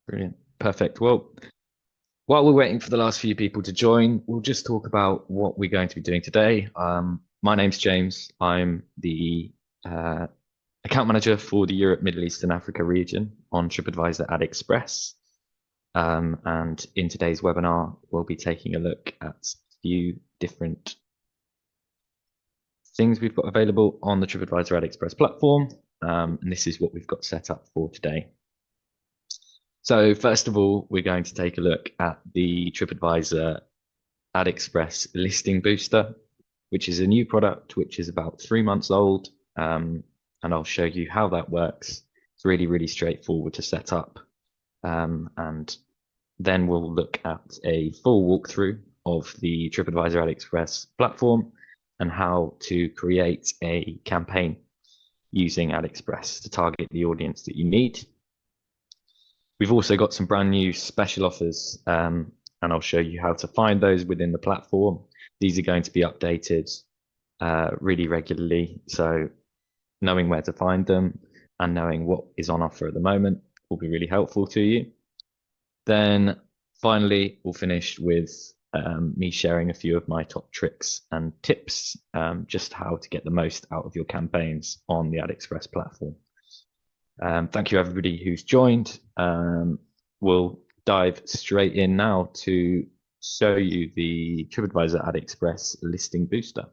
Brilliant. Perfect. Well, while we're waiting for the last few people to join, we'll just talk about what we're going to be doing today. My name's James. I'm the uh, account manager for the Europe, Middle East, and Africa region on TripAdvisor Add Express. And in today's webinar, we'll be taking a look at a few different things we've got available on the TripAdvisor Alex Press platform. And this is what we've got set up for today. So first of all, we're going to take a look at the TripAdvisor Add Express listing booster, which is a new product which is about 3 months old. And I'll show you how that works. It's really, really straightforward to set up. And then we'll look at a full walkthrough of the TripAdvisor Alex Press platform and how to create a campaign using Alex Express to target the audience that you need. We've also got some brand new special offers, and I'll show you how to find those within the platform. These are going to be updated really regularly, so knowing where to find them and knowing what is on offer at the moment will be really helpful to you. Then finally, we'll finish with me sharing a few of my top tricks and tips, just how to get the most out of your campaigns on the Ad Express platform. Thank you everybody who's joined. We'll dive straight in now to show you the TripAdvisor Ad Express listing booster.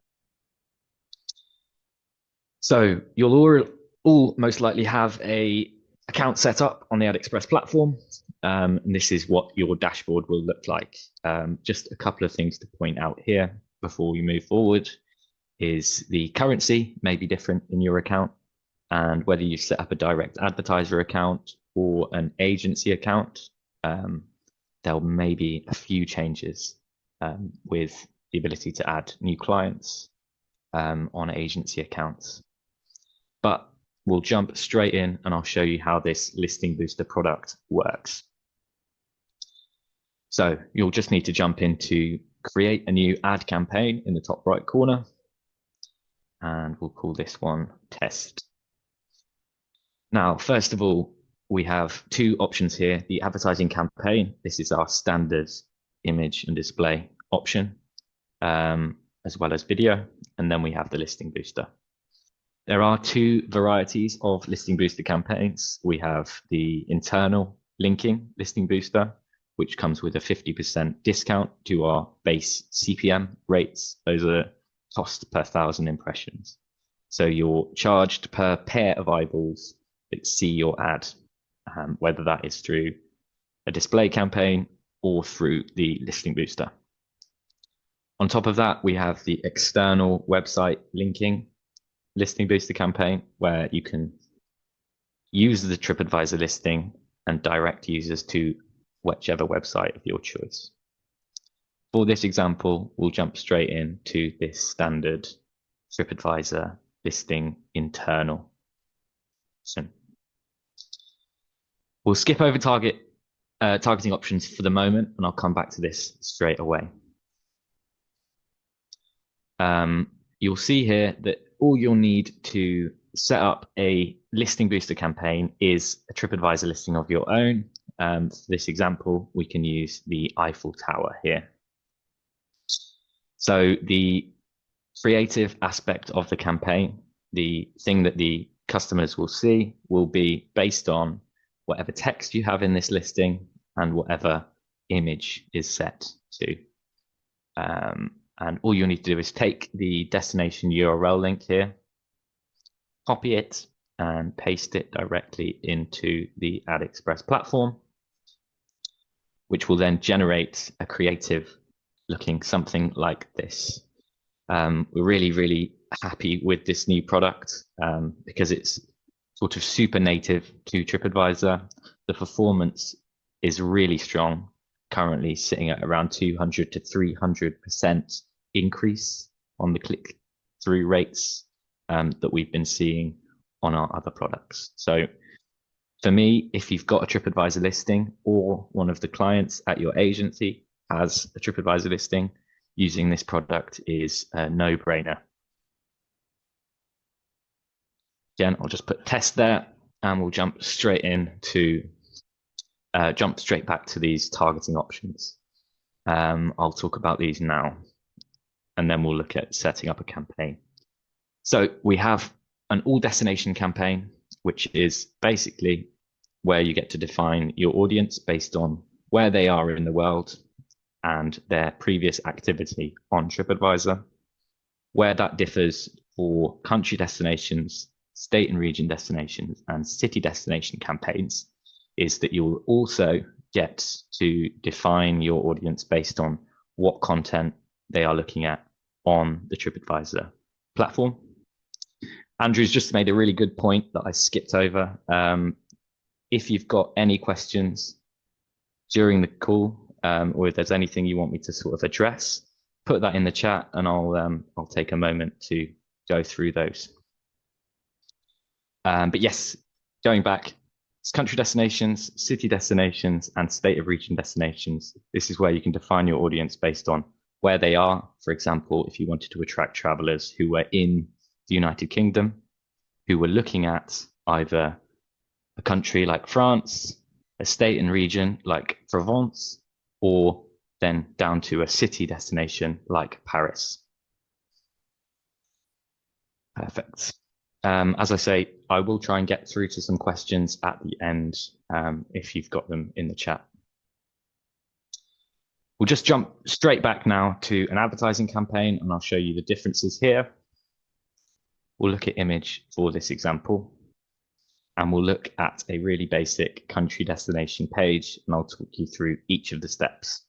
So you'll all most likely have a account set up on the Ad Express platform. And this is what your dashboard will look like. Just a couple of things to point out here before we move forward is the currency may be different in your account, and whether you set up a direct advertiser account or an agency account, there may be a few changes with the ability to add new clients on agency accounts. But we'll jump straight in and I'll show you how this listing booster product works. So you'll just need to jump into create a new ad campaign in the top right corner, and we'll call this one test. Now, first of all, we have two options here. The advertising campaign, this is our standard image and display option, as well as video. And then we have the listing booster. There are two varieties of listing booster campaigns. We have the internal linking listing booster, which comes with a 50% discount to our base CPM rates. Those are cost per 1,000 impressions. So you're charged per pair of eyeballs that see your ad, whether that is through a display campaign or through the listing booster. On top of that, we have the external website linking listing booster campaign, where you can use the TripAdvisor listing and direct users to whichever website of your choice. For this example, we'll jump straight into this standard TripAdvisor listing internal. So we'll skip over targeting options for the moment, and I'll come back to this straight away. You'll see here that all you'll need to set up a listing booster campaign is a TripAdvisor listing of your own. For this example, we can use the Eiffel Tower here. So the creative aspect of the campaign, the thing that the customers will see, will be based on whatever text you have in this listing and whatever image is set to. And all you need to do is take the destination URL link here, copy it and paste it directly into the Ad Express platform, which will then generate a creative looking something like this. We're really, really happy with this new product because it's sort of super native to TripAdvisor. The performance is really strong, currently sitting at around 200 to 300% increase on the click-through rates that we've been seeing on our other products. So for me, if you've got a TripAdvisor listing or one of the clients at your agency has a TripAdvisor listing, using this product is a no-brainer. Again, I'll just put test there and we'll jump straight into jump straight back to these targeting options. I'll talk about these now, and then we'll look at setting up a campaign. So we have an all destination campaign, which is basically where you get to define your audience based on where they are in the world and their previous activity on TripAdvisor. Where that differs for country destinations, state and region destinations, and city destination campaigns is that you'll also get to define your audience based on what content they are looking at on the TripAdvisor platform. Andrew's just made a really good point that I skipped over. If you've got any questions during the call, or if there's anything you want me to sort of address, put that in the chat and I'll take a moment to go through those. But yes, going back, it's country destinations, city destinations, and state of region destinations. This is where you can define your audience based on where they are. For example, if you wanted to attract travelers who were in the United Kingdom, who were looking at either a country like France, a state and region like Provence, or then down to a city destination like Paris. Perfect. As I say, I will try and get through to some questions at the end if you've got them in the chat. We'll just jump straight back now to an advertising campaign and I'll show you the differences here. We'll look at image for this example and we'll look at a really basic country destination page and I'll talk you through each of the steps.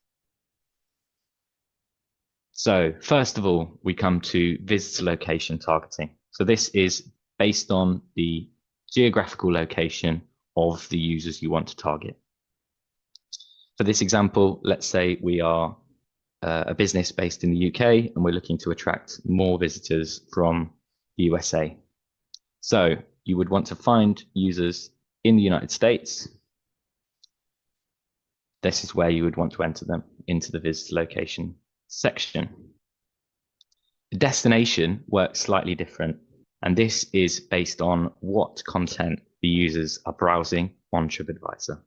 So first of all, we come to visitor location targeting. So this is based on the geographical location of the users you want to target. For this example, let's say we are a business based in the UK and we're looking to attract more visitors from the USA. So you would want to find users in the United States. This is where you would want to enter them into the visitor location section. The destination works slightly different, and this is based on what content the users are browsing on TripAdvisor.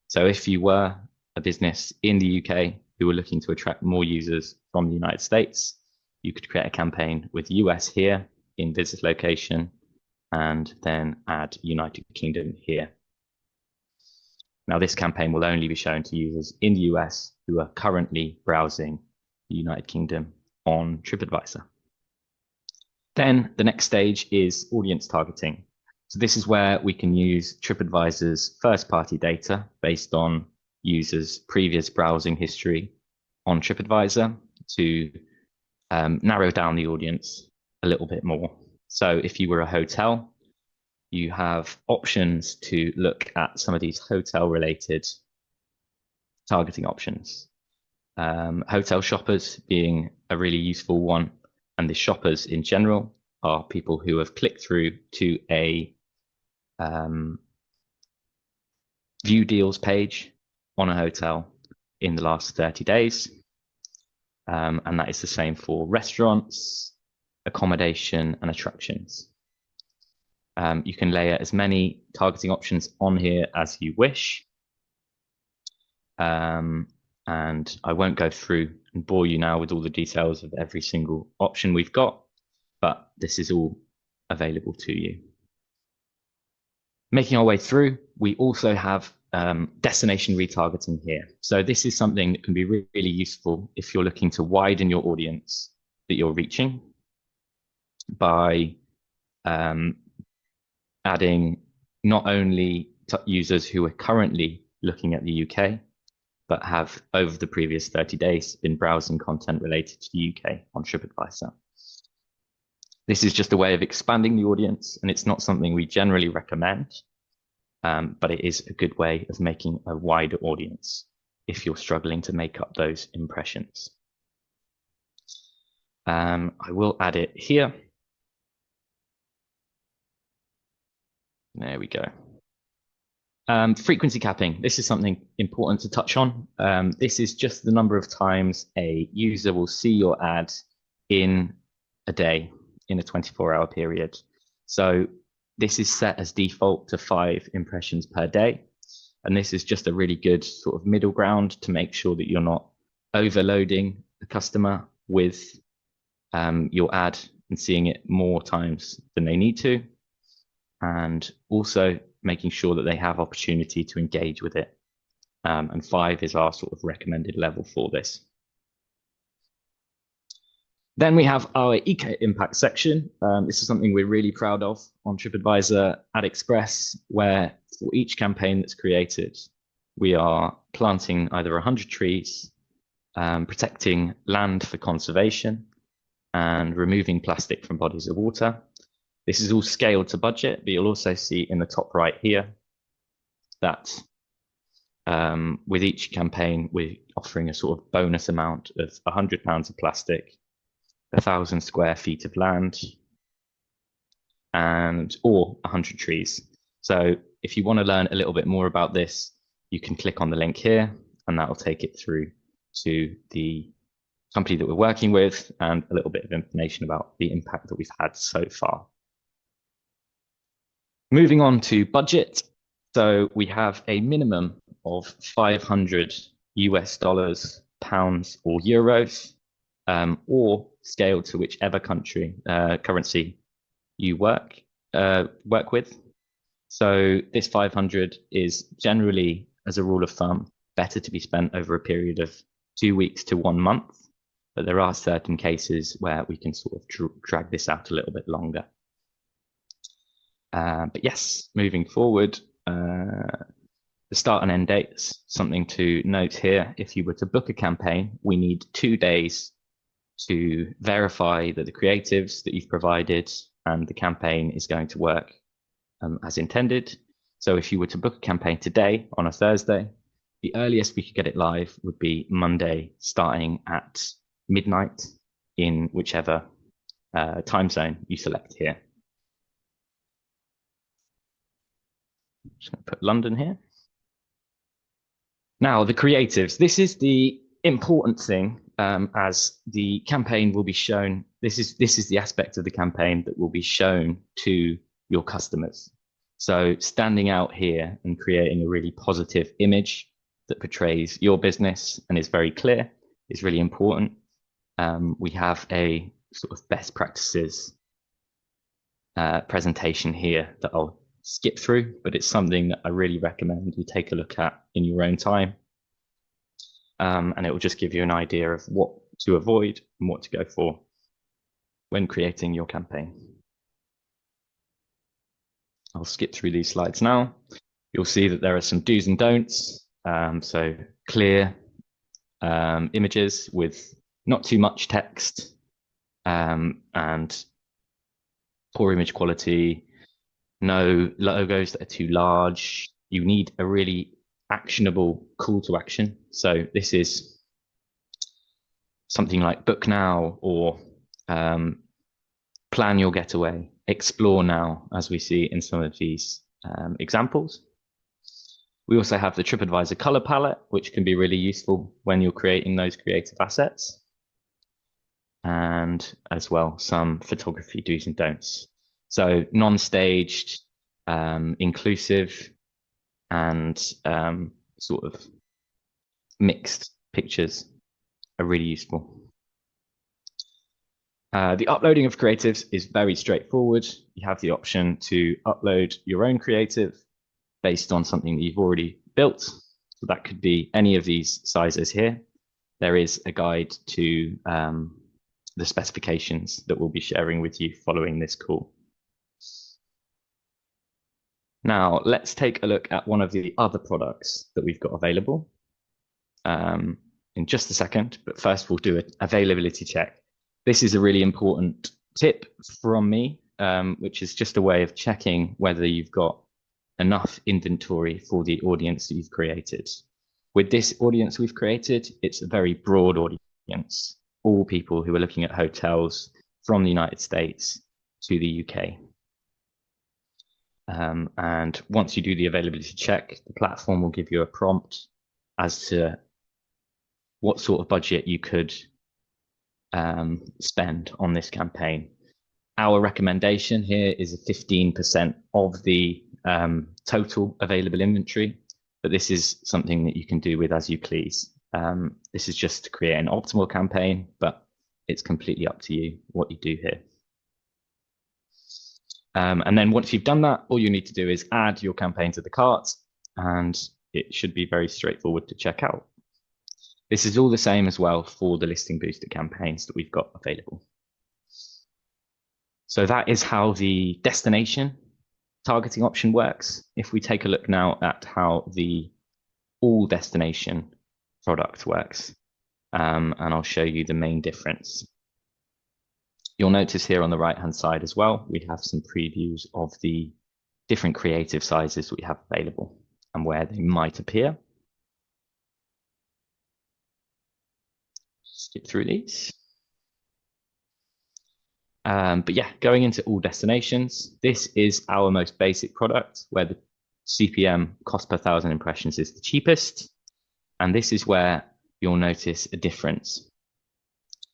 So if you were a business in the UK who were looking to attract more users from the United States, you could create a campaign with US here in visitor location and then add United Kingdom here. Now this campaign will only be shown to users in the US who are currently browsing the United Kingdom on TripAdvisor. Then the next stage is audience targeting. So this is where we can use TripAdvisor's first-party data based on users' previous browsing history on TripAdvisor to narrow down the audience a little bit more. So if you were a hotel, you have options to look at some of these hotel-related targeting options. Hotel shoppers being a really useful one, and the shoppers in general are people who have clicked through to a view deals page on a hotel in the last 30 days. And that is the same for restaurants, accommodation, and attractions. You can layer as many targeting options on here as you wish. And I won't go through and bore you now with all the details of every single option we've got, but this is all available to you. Making our way through, we also have destination retargeting here. So this is something that can be really useful if you're looking to widen your audience that you're reaching by adding not only users who are currently looking at the UK, but have over the previous 30 days been browsing content related to the UK on TripAdvisor. This is just a way of expanding the audience, and it's not something we generally recommend, but it is a good way of making a wider audience if you're struggling to make up those impressions. I will add it here. There we go. Frequency capping. This is something important to touch on. This is just the number of times a user will see your ad in a day, in a 24-hour period. So this is set as default to 5 impressions per day. And this is just a really good sort of middle ground to make sure that you're not overloading the customer with your ad and seeing it more times than they need to. And also making sure that they have opportunity to engage with it. And 5 is our sort of recommended level for this. Then we have our eco impact section. This is something we're really proud of on TripAdvisor Add Express, where for each campaign that's created, we are planting either 100 trees, protecting land for conservation, and removing plastic from bodies of water. This is all scaled to budget, but you'll also see in the top right here that with each campaign, we're offering a sort of bonus amount of £100 of plastic, 1,000 square feet of land, or 100 trees. So if you want to learn a little bit more about this, you can click on the link here, and that will take it through to the company that we're working with and a little bit of information about the impact that we've had so far. Moving on to budget. So we have a minimum of 500 US dollars, pounds, or euros, or scaled to whichever country currency you work with. So this 500 is generally, as a rule of thumb, better to be spent over a period of 2 weeks to 1 month. But there are certain cases where we can sort of drag this out a little bit longer. But yes, moving forward, the start and end dates, something to note here. If you were to book a campaign, we need 2 days to verify that the creatives that you've provided and the campaign is going to work as intended. So if you were to book a campaign today on a Thursday, the earliest we could get it live would be Monday, starting at midnight in whichever time zone you select here. I'm just going to put London here. Now, the creatives. This is the important thing, as the campaign will be shown. This is the aspect of the campaign that will be shown to your customers. So standing out here and creating a really positive image that portrays your business and is very clear is really important. We have a sort of best practices presentation here that I'll skip through, but it's something that I really recommend you take a look at in your own time. And it will just give you an idea of what to avoid and what to go for when creating your campaign. I'll skip through these slides now. You'll see that there are some do's and don'ts. So clear images with not too much text, and poor image quality, no logos that are too large. You need a really actionable call to action. So this is something like book now, or plan your getaway, explore now, as we see in some of these examples. We also have the TripAdvisor color palette, which can be really useful when you're creating those creative assets. And as well, some photography do's and don'ts. So non-staged, inclusive, and sort of mixed pictures are really useful. The uploading of creatives is very straightforward. You have the option to upload your own creative based on something that you've already built. So that could be any of these sizes here. There is a guide to the specifications that we'll be sharing with you following this call. Now, let's take a look at one of the other products that we've got available in just a second, but first we'll do an availability check. This is a really important tip from me, which is just a way of checking whether you've got enough inventory for the audience that you've created. With this audience we've created, it's a very broad audience, all people who are looking at hotels from the United States to the UK. And once you do the availability check, the platform will give you a prompt as to what sort of budget you could spend on this campaign. Our recommendation here is a 15% of the total available inventory. but this is something that you can do with as you please. This is just to create an optimal campaign, but it's completely up to you what you do here. And then once you've done that, all you need to do is add your campaign to the cart, and it should be very straightforward to check out. This is all the same as well for the listing booster campaigns that we've got available. So that is how the destination targeting option works. If we take a look now at how the all destination product works, and I'll show you the main difference. You'll notice here on the right-hand side as well, we have some previews of the different creative sizes we have available and where they might appear. Skip through these. But yeah, going into all destinations, this is our most basic product where the CPM, cost per 1,000 impressions, is the cheapest. And this is where you'll notice a difference.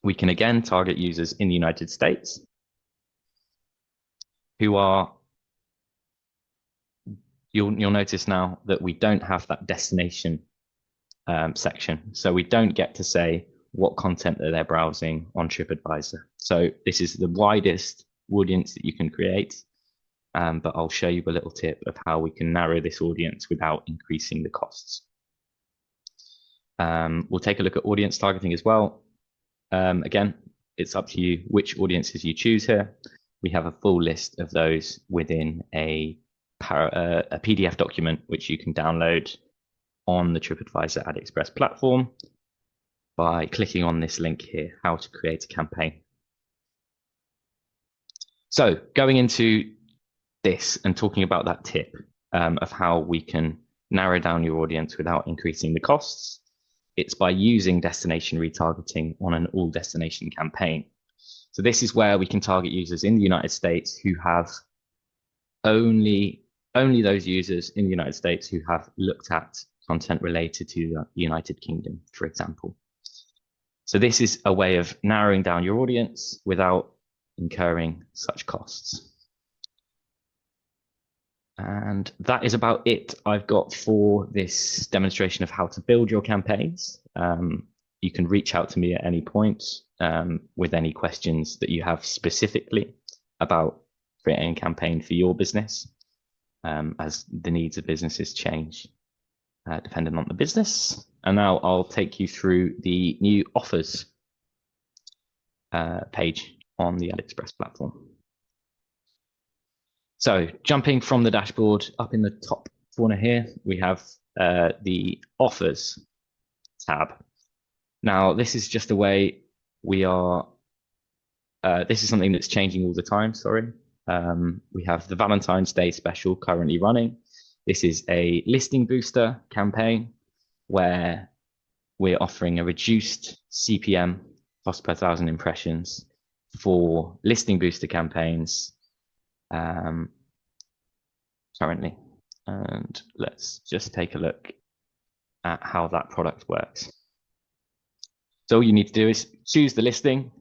We can again target users in the United States who are, you'll notice now that we don't have that destination section. So we don't get to say what content that they're browsing on TripAdvisor. So this is the widest audience that you can create, but I'll show you a little tip of how we can narrow this audience without increasing the costs. We'll take a look at audience targeting as well. Again, it's up to you which audiences you choose here. We have a full list of those within a PDF document, which you can download on the TripAdvisor Add Express platform by clicking on this link here, how to create a campaign. So going into this and talking about that tip of how we can narrow down your audience without increasing the costs, it's by using destination retargeting on an all destination campaign. So this is where we can target users in the United States who have only those users in the United States who have looked at content related to the United Kingdom, for example. So this is a way of narrowing down your audience without incurring such costs. And that is about it I've got for this demonstration of how to build your campaigns. You can reach out to me at any point with any questions that you have specifically about creating a campaign for your business, as the needs of businesses change depending on the business. And now I'll take you through the new offers page on the Alex Press platform. So jumping from the dashboard, up in the top corner here, we have the offers tab. Now, this is just a way we are, this is something that's changing all the time, sorry. We have the Valentine's Day special currently running. This is a listing booster campaign where we're offering a reduced CPM, cost per 1,000 impressions, for listing booster campaigns currently. And let's just take a look at how that product works. So all you need to do is choose the listing.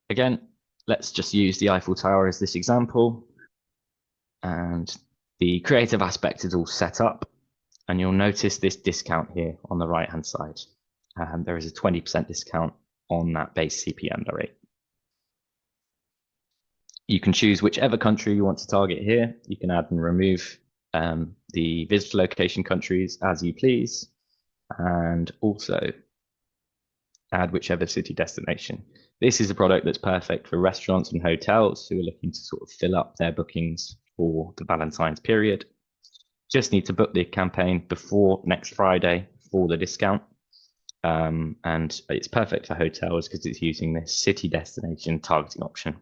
Again, let's just use the Eiffel Tower as this example. And the creative aspect is all set up. And you'll notice this discount here on the right-hand side. There is a 20% discount on that base CPM rate. You can choose whichever country you want to target here. You can add and remove the visitor location countries as you please, and also add whichever city destination. This is a product that's perfect for restaurants and hotels who are looking to sort of fill up their bookings for the Valentine's period. Just need to book the campaign before next Friday for the discount. And it's perfect for hotels because it's using this city destination targeting option.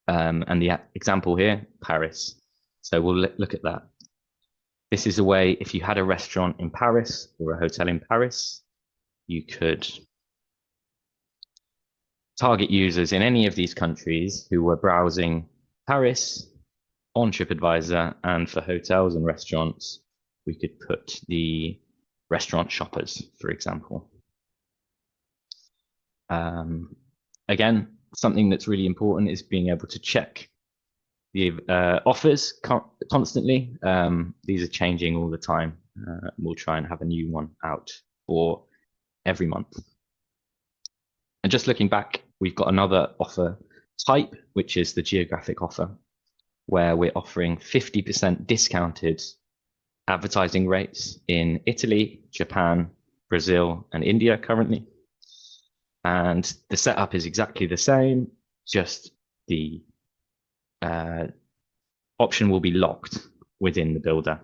And the example here, Paris. So we'll look at that. This is a way, if you had a restaurant in Paris or a hotel in Paris, you could target users in any of these countries who were browsing Paris on TripAdvisor, and for hotels and restaurants, we could put the restaurant shoppers, for example. Again, something that's really important is being able to check the offers constantly. These are changing all the time. We'll try and have a new one out for every month. And just looking back, we've got another offer type, which is the geographic offer, where we're offering 50% discounted advertising rates in Italy, Japan, Brazil, and India currently. And the setup is exactly the same, just the option will be locked within the builder.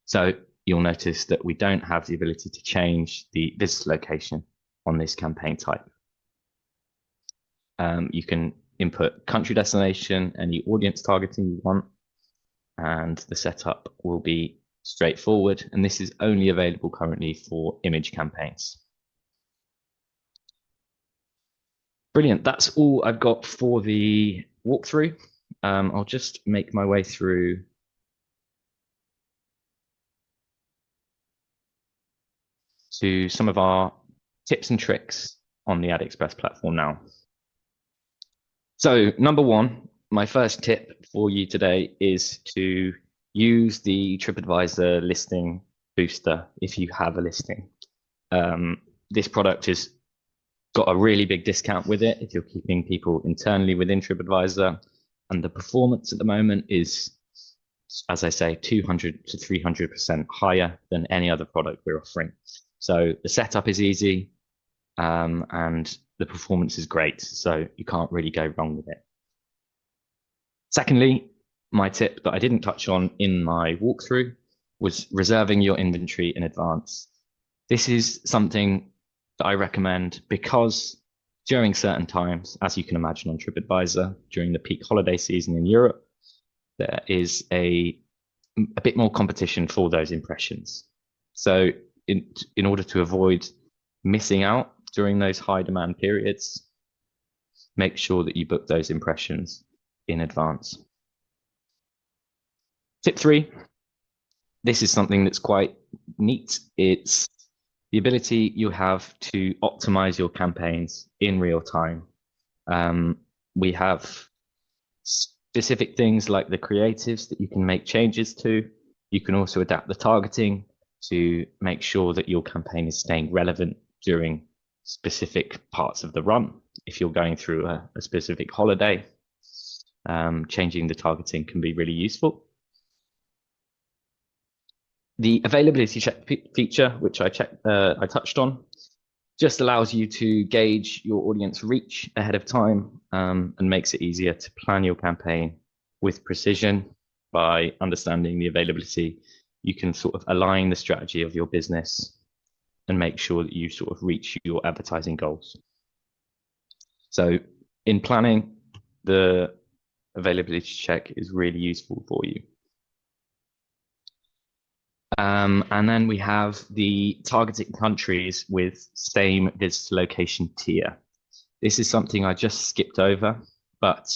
So you'll notice that we don't have the ability to change the visitor location on this campaign type. You can input country destination, any audience targeting you want, and the setup will be straightforward. And this is only available currently for image campaigns. Brilliant. That's all I've got for the walkthrough. I'll just make my way through to some of our tips and tricks on the Add Express platform now. So number one, my first tip for you today is to use the TripAdvisor listing booster if you have a listing. This product has got a really big discount with it if you're keeping people internally within TripAdvisor, and the performance at the moment is, as I say, 200 to 300% higher than any other product we're offering. So the setup is easy, and the performance is great, so you can't really go wrong with it. Secondly, my tip that I didn't touch on in my walkthrough was reserving your inventory in advance. This is something that I recommend because during certain times, as you can imagine on TripAdvisor, during the peak holiday season in Europe, there is a bit more competition for those impressions. So in order to avoid missing out during those high demand periods, make sure that you book those impressions in advance. Tip 3, this is something that's quite neat. It's the ability you have to optimize your campaigns in real time. We have specific things like the creatives that you can make changes to. You can also adapt the targeting to make sure that your campaign is staying relevant during specific parts of the run. If you're going through a specific holiday, changing the targeting can be really useful. The availability check feature, which I touched on, just allows you to gauge your audience reach ahead of time, and makes it easier to plan your campaign with precision. By understanding the availability, you can sort of align the strategy of your business and make sure that you sort of reach your advertising goals. So in planning, the availability check is really useful for you. And then we have the targeting countries with same visitor location tier. This is something I just skipped over, but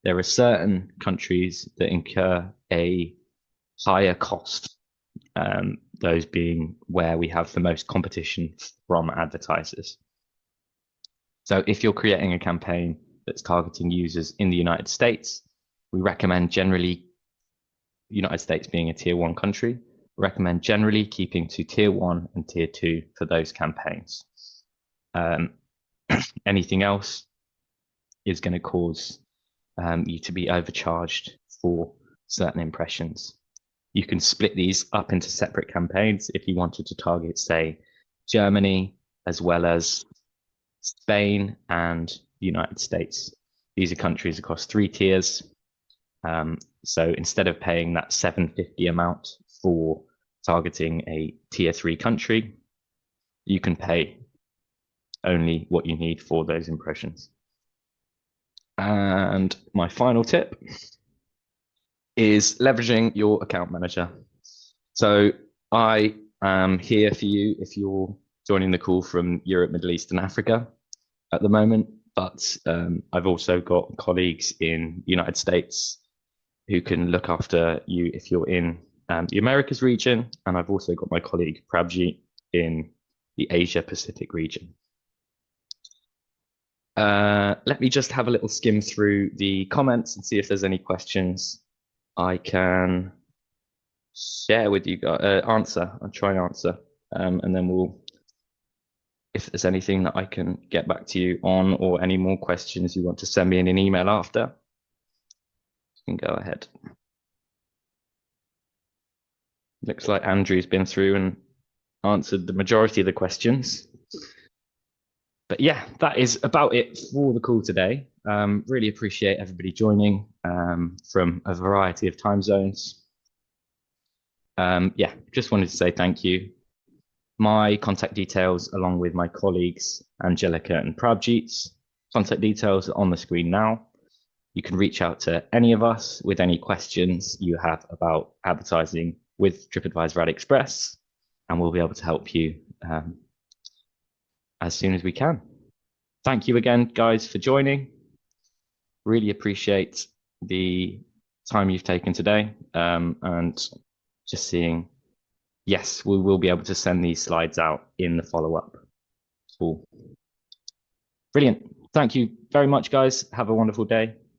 there are certain countries that incur a higher cost, those being where we have the most competition from advertisers. So if you're creating a campaign that's targeting users in the United States, we recommend generally, United States being a tier 1 country, recommend generally keeping to tier 1 and tier 2 for those campaigns. Anything else is going to cause you to be overcharged for certain impressions. You can split these up into separate campaigns if you wanted to target, say, Germany, as well as Spain and the United States. These are countries across 3 tiers. So instead of paying that $750 amount for targeting a tier 3 country, you can pay only what you need for those impressions. And my final tip is leveraging your account manager. So I am here for you if you're joining the call from Europe, Middle East, and Africa at the moment, but I've also got colleagues in the United States who can look after you if you're in the Americas region, and I've also got my colleague Prabji in the Asia Pacific region. Let me just have a little skim through the comments and see if there's any questions I can share with you guys, I'll try and answer. And then if there's anything that I can get back to you on or any more questions you want to send me in an email after, you can go ahead. Looks like Andrew's been through and answered the majority of the questions. But yeah, that is about it for the call today. Really appreciate everybody joining from a variety of time zones. Yeah, just wanted to say thank you. My contact details, along with my colleagues Angelica and Prabjeet's contact details, are on the screen now. You can reach out to any of us with any questions you have about advertising with TripAdvisor Add Express, and we'll be able to help you as soon as we can. Thank you again, guys, for joining. Really appreciate the time you've taken today, and just seeing, yes, we will be able to send these slides out in the follow-up. Cool. Brilliant. Thank you very much, guys. Have a wonderful day.